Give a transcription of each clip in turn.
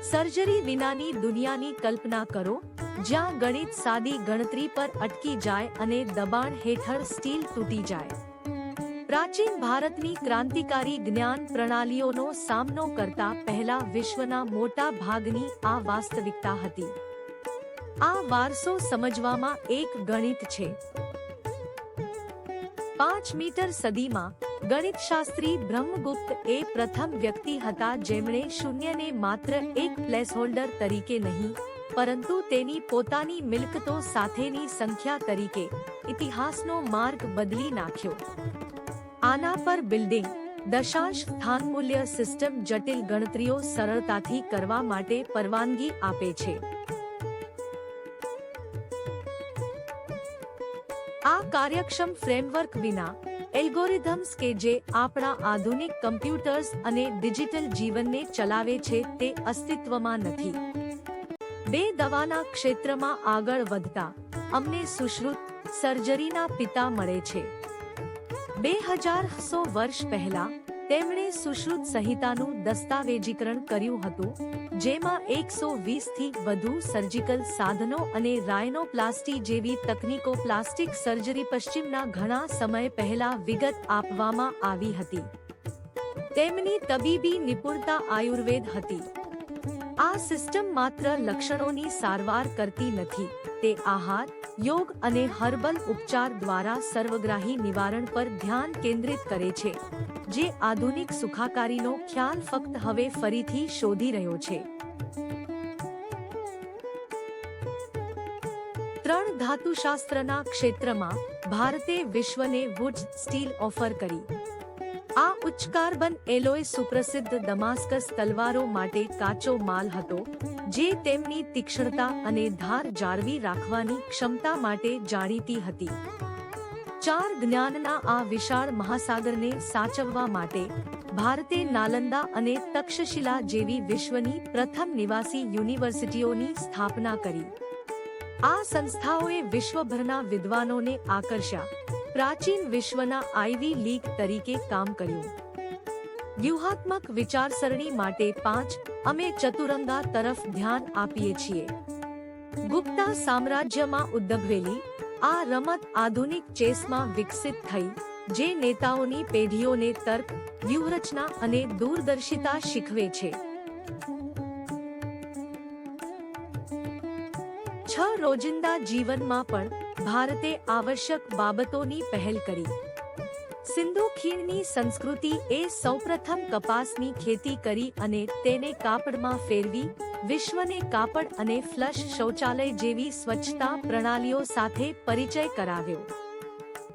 Surgery વિનાની દુનિયાની કલ્પના કરો, જ્યાં ગણિત સાદી ગણતરી પર અટકી જાય અને દબાણ હેઠળ સ્ટીલ તૂટી જાય. પ્રાચીન ભારતની ક્રાંતિકારી જ્ઞાન પ્રણાલીઓનો સામનો કરતા પહેલા વિશ્વના મોટા ભાગની આ વાસ્તવિકતા હતી. આ વારસો સમજવામાં એક ગણિત છે. 5 મીટર સદીમાં ગણિતશાસ્ત્રી બ્રહ્મગુપ્ત એ પ્રથમ વ્યક્તિ હતા જેમણે શૂન્યને માત્ર એક પ્લેસહોલ્ડર તરીકે નહીં, પરંતુ તેની પોતાની મિલકતો સાથેની સંખ્યા તરીકે ઇતિહાસનો માર્ગ બદલી નાખ્યો. આના પર બિલ્ડિંગ, દશાંશ સ્થાનમૂલ્ય સિસ્ટમ જટિલ ગણતરીઓ સરળતાથી કરવા માટે પરવાનગી આપે છે. આ કાર્યક્ષમ ફ્રેમવર્ક વિના એલ્ગોરિધમ્સ કે જે આપણા આધુનિક કમ્પ્યુટર્સ અને ડિજિટલ જીવનને ચલાવે છે તે અસ્તિત્વમાં નથી. દવાના ક્ષેત્રમાં આગળ વધતા અમને સુશ્રુત સર્જરીના પિતા મળે છે. 2100 વર્ષ પહેલા તેમણે સુશ્રુત સંહિતાનું દસ્તાવેજીકરણ કર્યું હતું, જેમાં 120 થી વધુ સર્જિકલ સાધનો અને રાયનોપ્લાસ્ટી જેવી તકનીકો પ્લાસ્ટિક સર્જરી પશ્ચિમના ઘણા સમય પહેલા વિગત આપવામાં આવી હતી. તેમની તબીબી નિપુણતા આયુર્વેદ હતી. આ સિસ્ટમ માત્ર લક્ષણોની સારવાર કરતી નથી, તે આહાર, યોગ અને હર્બલ ઉપચાર દ્વારા સર્વગ્રાહી નિવારણ પર ધ્યાન કેન્દ્રિત કરે છે, જે આધુનિક સુખાકારીનો ખ્યાલ ફક્ત હવે ફરીથી શોધી રહ્યો છે. 3 ધાતુશાસ્ત્રના ક્ષેત્રમાં ભારતે વિશ્વને વુડ્સ સ્ટીલ ઓફર કરી. આ ઉચ્ચ કાર્બન એલોય સુપ્રસિદ્ધ દમાસ્કસ તલવારો માટે કાચો માલ હતો, જે તેમની તીક્ષ્ણતા અને ધાર જાળવી રાખવાની ક્ષમતા માટે જાણીતી હતી. 4 જ્ઞાનના આ વિશાળ મહાસાગરને સાચવવા માટે ભારતે નાલંદા અને તક્ષશિલા જેવી વિશ્વની પ્રથમ નિવાસી યુનિવર્સિટીઓની સ્થાપના કરી. આ સંસ્થાઓએ વિશ્વભરના વિદ્વાનોને આકર્ષ્યા, પ્રાચીન વિશ્વના આઈવી લીગ તરીકે કામ કર્યું. વ્યૂહાત્મક વિચારસરણી માટે 5 અમે ચતુરંગા તરફ ધ્યાન આપીએ છીએ. ગુપ્તા સામ્રાજ્યમાં ઉદ્ભવેલી આ રમત આધુનિક ચેસમાં વિકસિત થઈ, જે નેતાઓની પેઢીઓને તર્ક, વ્યૂહરચના અને દૂરદર્શિતા શીખવે છે. 6 રોજિંદા જીવનમાં પણ ભારતે આવશ્યક બાબતોની પહેલ કરી. સિંધુ ખીણની સંસ્કૃતિ એ સૌપ્રથમ કપાસની ખેતી કરી અને તેને કાપડમાં ફેરવી વિશ્વને કાપડ અને ફ્લશ શૌચાલય જેવી સ્વચ્છતા પ્રણાલીઓ સાથે પરિચય કરાવ્યો.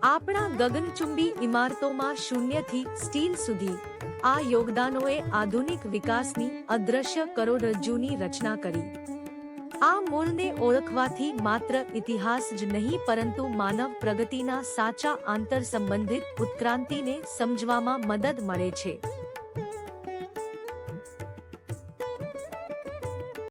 આપણા ગગનચુંબી ઇમારતોમાં શૂન્યથી સ્ટીલ સુધી આ યોગદાનોએ આધુનિક વિકાસની અદ્રશ્ય કરોડરજ્જુની રચના કરી. આ મૂળને ઓળખવાથી માત્ર ઇતિહાસ જ નહીં પરંતુ માનવ પ્રગતિના સાચા આંતરસંબંધિત ઉત્ક્રાંતિને સમજવામાં મદદ મળે છે.